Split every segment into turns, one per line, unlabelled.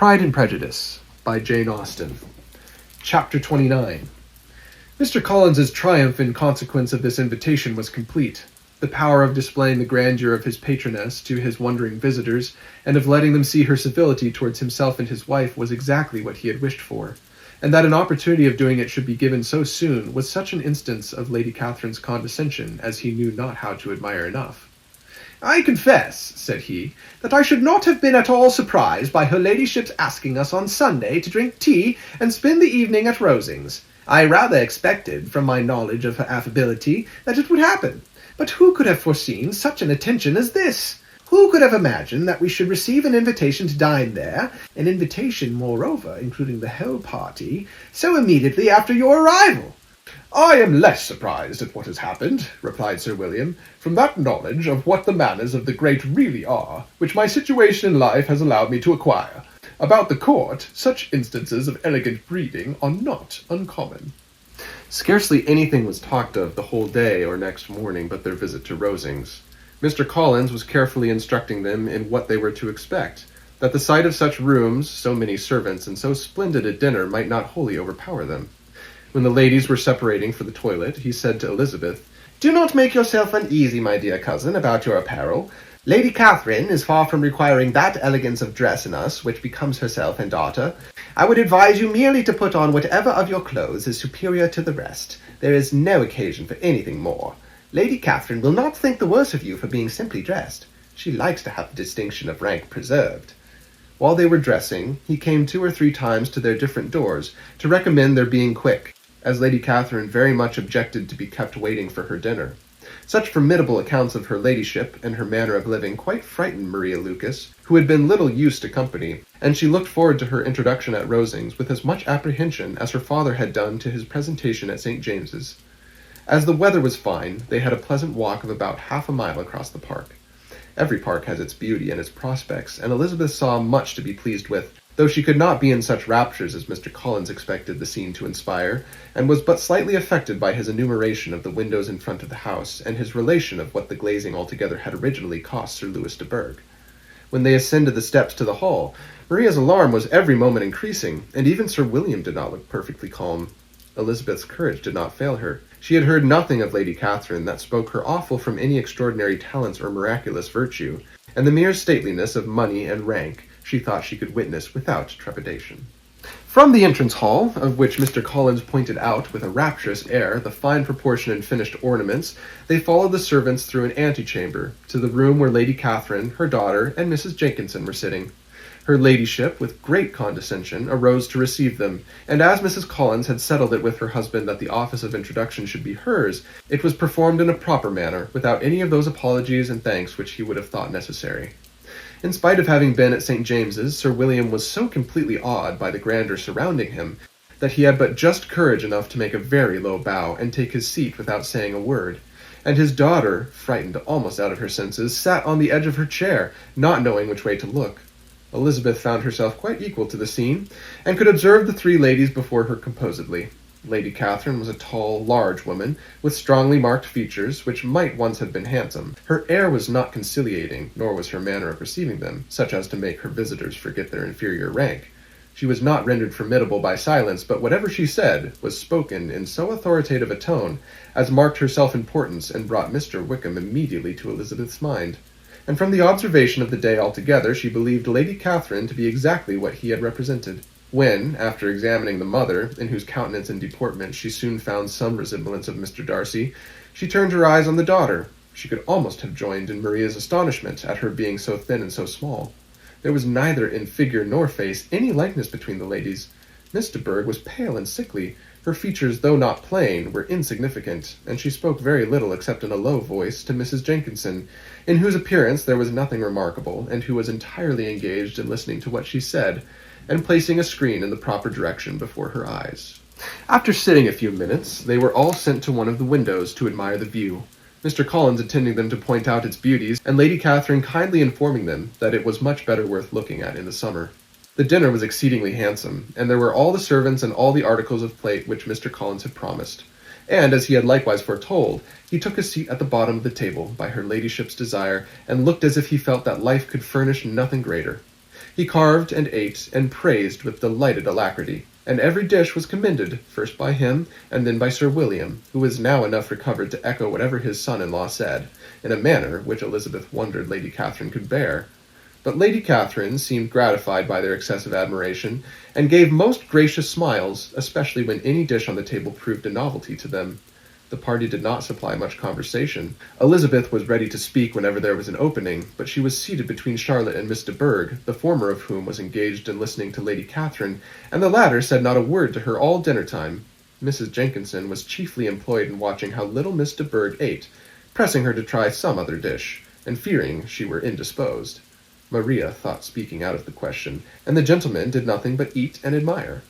Pride and Prejudice by Jane Austen. Chapter 29. Mr. Collins's triumph in consequence of this invitation was complete. The power of displaying the grandeur of his patroness to his wondering visitors, and of letting them see her civility towards himself and his wife, was exactly what he had wished for, and that an opportunity of doing it should be given so soon was such an instance of Lady Catherine's condescension as he knew not how to admire enough. "I confess," said he, "that I should not have been at all surprised by her ladyship's asking us on Sunday to drink tea and spend the evening at Rosings. I rather expected, from my knowledge of her affability, that it would happen. But who could have foreseen such an attention as this? Who could have imagined that we should receive an invitation to dine there, an invitation, moreover, including the whole party, so immediately after your arrival?" "I am less surprised at what has happened," replied Sir William, "from that knowledge of what the manners of the great really are, which my situation in life has allowed me to acquire. About the court, such instances of elegant breeding are not uncommon." Scarcely anything was talked of the whole day or next morning but their visit to Rosings. Mr. Collins was carefully instructing them in what they were to expect, that the sight of such rooms, so many servants, and so splendid a dinner might not wholly overpower them. When the ladies were separating for the toilet, he said to Elizabeth, "Do not make yourself uneasy, my dear cousin, about your apparel. Lady Catherine is far from requiring that elegance of dress in us which becomes herself and daughter. I would advise you merely to put on whatever of your clothes is superior to the rest. There is no occasion for anything more. Lady Catherine will not think the worse of you for being simply dressed. She likes to have the distinction of rank preserved." While they were dressing, he came 2 or 3 times to their different doors to recommend their being quick, as Lady Catherine very much objected to be kept waiting for her dinner. Such formidable accounts of her ladyship and her manner of living quite frightened Maria Lucas, who had been little used to company, and she looked forward to her introduction at Rosings with as much apprehension as her father had done to his presentation at St. James's. As the weather was fine, they had a pleasant walk of about half a mile across the park. Every park has its beauty and its prospects, and Elizabeth saw much to be pleased with, though she could not be in such raptures as Mr. Collins expected the scene to inspire, and was but slightly affected by his enumeration of the windows in front of the house, and his relation of what the glazing altogether had originally cost Sir Louis de Bourgh. When they ascended the steps to the hall, Maria's alarm was every moment increasing, and even Sir William did not look perfectly calm. Elizabeth's courage did not fail her. She had heard nothing of Lady Catherine that spoke her awful from any extraordinary talents or miraculous virtue, and the mere stateliness of money and rank she thought she could witness without trepidation. From the entrance hall, of which Mr. Collins pointed out with a rapturous air the fine proportion and finished ornaments, they followed the servants through an antechamber to the room where Lady Catherine, her daughter, and Mrs. Jenkinson were sitting. Her ladyship, with great condescension, arose to receive them, and as Mrs. Collins had settled it with her husband that the office of introduction should be hers, it was performed in a proper manner, without any of those apologies and thanks which he would have thought necessary. In spite of having been at St. James's, Sir William was so completely awed by the grandeur surrounding him that he had but just courage enough to make a very low bow and take his seat without saying a word, and his daughter, frightened almost out of her senses, sat on the edge of her chair, not knowing which way to look. Elizabeth found herself quite equal to the scene, and could observe the 3 ladies before her composedly. Lady Catherine was a tall, large woman, with strongly marked features, which might once have been handsome. Her air was not conciliating, nor was her manner of receiving them, such as to make her visitors forget their inferior rank. She was not rendered formidable by silence, but whatever she said was spoken in so authoritative a tone as marked her self-importance and brought Mr. Wickham immediately to Elizabeth's mind. And from the observation of the day altogether, she believed Lady Catherine to be exactly what he had represented. When, after examining the mother, in whose countenance and deportment she soon found some resemblance of Mr. Darcy, she turned her eyes on the daughter, she could almost have joined in Maria's astonishment at her being so thin and so small. There was neither in figure nor face any likeness between the ladies. Miss de Bourgh was pale and sickly. Her features, though not plain, were insignificant, and she spoke very little except in a low voice to Mrs. Jenkinson, in whose appearance there was nothing remarkable, and who was entirely engaged in listening to what she said, and placing a screen in the proper direction before her eyes. After sitting a few minutes, they were all sent to one of the windows to admire the view, Mr. Collins attending them to point out its beauties, and Lady Catherine kindly informing them that it was much better worth looking at in the summer. The dinner was exceedingly handsome, and there were all the servants and all the articles of plate which Mr. Collins had promised. And, as he had likewise foretold, he took a seat at the bottom of the table, by her ladyship's desire, and looked as if he felt that life could furnish nothing greater. He carved and ate and praised with delighted alacrity, and every dish was commended, first by him, and then by Sir William, who was now enough recovered to echo whatever his son-in-law said, in a manner which Elizabeth wondered Lady Catherine could bear. But Lady Catherine seemed gratified by their excessive admiration, and gave most gracious smiles, especially when any dish on the table proved a novelty to them. The party did not supply much conversation. Elizabeth was ready to speak whenever there was an opening, but she was seated between Charlotte and Miss de Bourgh, the former of whom was engaged in listening to Lady Catherine, and the latter said not a word to her all dinner-time. Mrs. Jenkinson was chiefly employed in watching how little Miss de Bourgh ate, pressing her to try some other dish, and fearing she were indisposed. Maria thought speaking out of the question, and the gentlemen did nothing but eat and admire.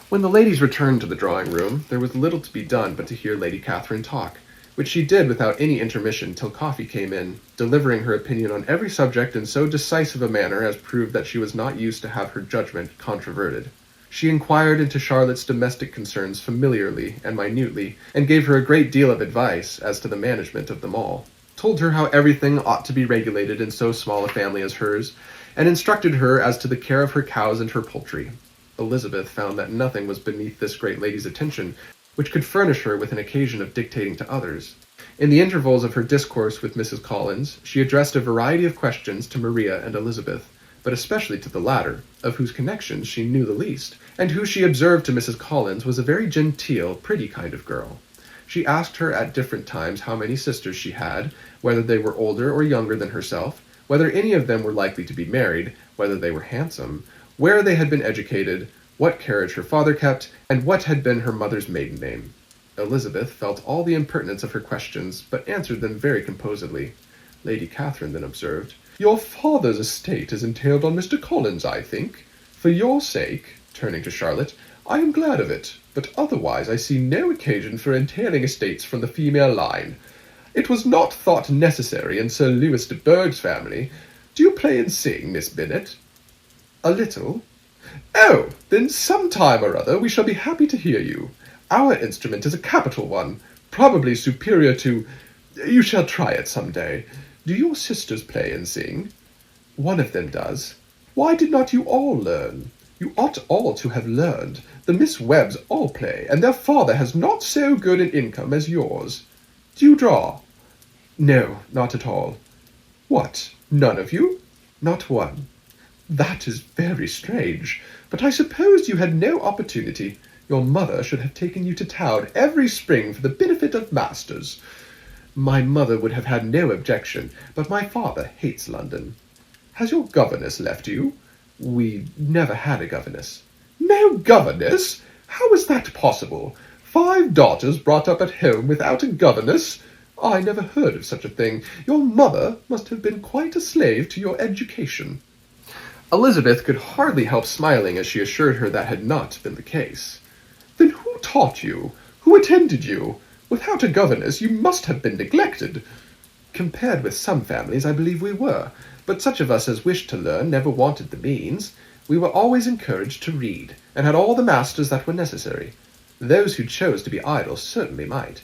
When the ladies returned to the drawing-room, there was little to be done but to hear Lady Catherine talk, which she did without any intermission till coffee came in, delivering her opinion on every subject in so decisive a manner as proved that she was not used to have her judgment controverted. She inquired into Charlotte's domestic concerns familiarly and minutely, and gave her a great deal of advice as to the management of them all, told her how everything ought to be regulated in so small a family as hers, and instructed her as to the care of her cows and her poultry. Elizabeth found that nothing was beneath this great lady's attention which could furnish her with an occasion of dictating to others. In the intervals of her discourse with Mrs. Collins, she addressed a variety of questions to Maria and Elizabeth, but especially to the latter, of whose connections she knew the least, and who she observed to Mrs. Collins was a very genteel, pretty kind of girl. She asked her at different times how many sisters she had, whether they were older or younger than herself, whether any of them were likely to be married, whether they were handsome, where they had been educated, what carriage her father kept, and what had been her mother's maiden name. Elizabeth felt all the impertinence of her questions, but answered them very composedly. Lady Catherine then observed, "Your father's estate is entailed on Mr. Collins, I think. For your sake," turning to Charlotte, "I am glad of it, but otherwise I see no occasion for entailing estates from the female line. It was not thought necessary in Sir Lewis de Bourgh's family. Do you play and sing, Miss Bennet?" "A little." "Oh, then some time or other we shall be happy to hear you. Our instrument is a capital one, probably superior to— You shall try it some day. Do your sisters play and sing?" "One of them does." "Why did not you all learn? You ought all to have learned. The Miss Webbs all play, and their father has not so good an income as yours. Do you draw?" "No, not at all." "What, none of you?" "Not one." "That is very strange, but I supposed you had no opportunity. Your mother should have taken you to town every spring for the benefit of masters." "My mother would have had no objection, but my father hates London." "Has your governess left you?" "We never had a governess." "No governess? How is that possible? 5 daughters brought up at home without a governess? I never heard of such a thing. Your mother must have been quite a slave to your education." Elizabeth could hardly help smiling as she assured her that had not been the case. "Then who taught you? Who attended you? Without a governess you must have been neglected." "Compared with some families, I believe we were, but such of us as wished to learn never wanted the means. We were always encouraged to read, and had all the masters that were necessary. Those who chose to be idle certainly might."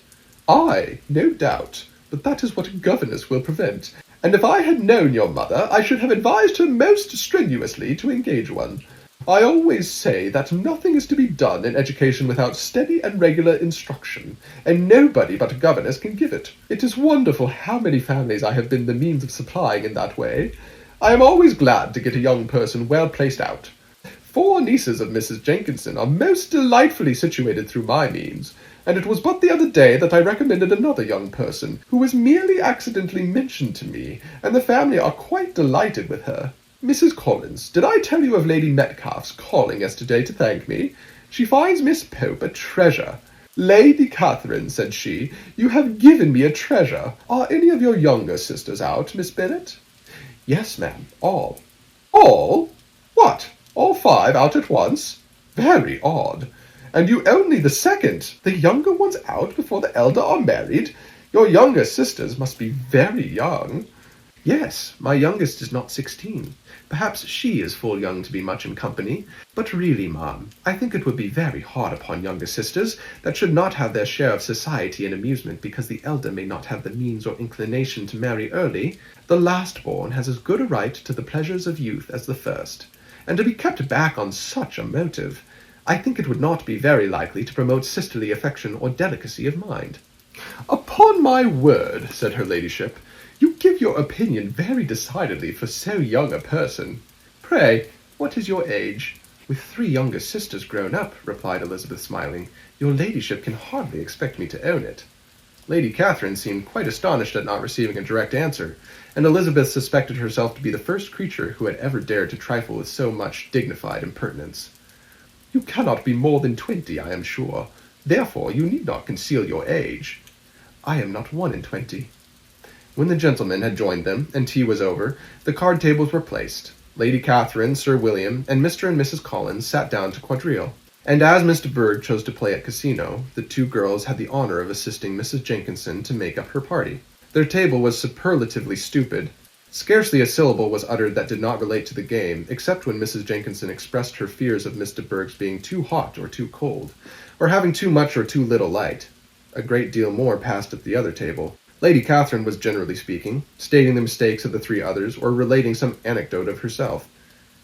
"Ay, no doubt, but that is what a governess will prevent, and if I had known your mother, I should have advised her most strenuously to engage one. I always say that nothing is to be done in education without steady and regular instruction, and nobody but a governess can give it. It is wonderful how many families I have been the means of supplying in that way. I am always glad to get a young person well placed out. 4 nieces of Mrs. Jenkinson are most delightfully situated through my means, and it was but the other day that I recommended another young person, who was merely accidentally mentioned to me, and the family are quite delighted with her. Mrs. Collins, did I tell you of Lady Metcalfe's calling yesterday to thank me? She finds Miss Pope a treasure. 'Lady Catherine,' said she, 'you have given me a treasure. Are any of your younger sisters out, Miss Bennet?' 'Yes, ma'am, all.' 'All? What, all 5 out at once? Very odd. And you only the second, the younger ones out before the elder are married? Your younger sisters must be very young.' 'Yes, my youngest is not 16, Perhaps she is full young to be much in company, but really, ma'am, I think it would be very hard upon younger sisters that should not have their share of society and amusement because the elder may not have the means or inclination to marry early. The last-born has as good a right to the pleasures of youth as the first, and to be kept back on such a motive, I think it would not be very likely to promote sisterly affection or delicacy of mind. Upon my word, said her ladyship, you give your opinion very decidedly for so young a person. Pray, what is your age? With 3 younger sisters grown up, replied Elizabeth, smiling, your ladyship can hardly expect me to own it. Lady Catherine seemed quite astonished at not receiving a direct answer, and Elizabeth suspected herself to be the first creature who had ever dared to trifle with so much dignified impertinence. You cannot be more than 20, I am sure. Therefore you need not conceal your age. I am not 1 and 20. When the gentlemen had joined them, and tea was over, the card tables were placed. Lady Catherine, Sir William, and Mr. and Mrs. Collins sat down to quadrille. And as Mr. Berg chose to play at casino, the 2 girls had the honor of assisting Mrs. Jenkinson to make up her party. Their table was superlatively stupid. Scarcely a syllable was uttered that did not relate to the game, except when Mrs. Jenkinson expressed her fears of Mr. Berg's being too hot or too cold, or having too much or too little light. A great deal more passed at the other table. Lady Catherine was generally speaking, stating the mistakes of the 3 others, or relating some anecdote of herself.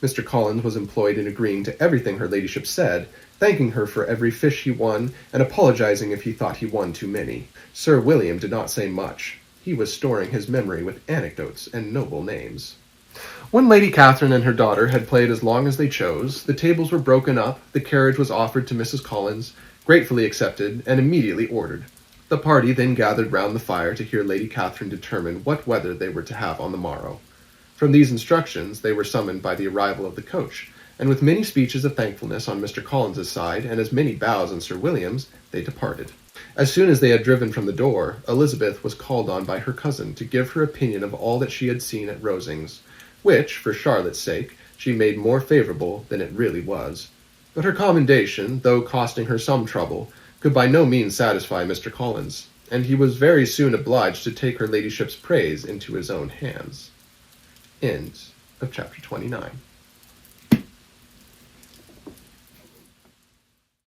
Mr. Collins was employed in agreeing to everything her ladyship said, thanking her for every fish he won, and apologizing if he thought he won too many. Sir William did not say much. He was storing his memory with anecdotes and noble names. When Lady Catherine and her daughter had played as long as they chose, the tables were broken up, the carriage was offered to Mrs. Collins, gratefully accepted, and immediately ordered. The party then gathered round the fire to hear Lady Catherine determine what weather they were to have on the morrow. From these instructions they were summoned by the arrival of the coach, and with many speeches of thankfulness on Mr. Collins's side, and as many bows on Sir William's, they departed. As soon as they had driven from the door, Elizabeth was called on by her cousin to give her opinion of all that she had seen at Rosings, which, for Charlotte's sake, she made more favourable than it really was. But her commendation, though costing her some trouble, could by no means satisfy Mr. Collins, and he was very soon obliged to take her ladyship's praise into his own hands. End of chapter 29.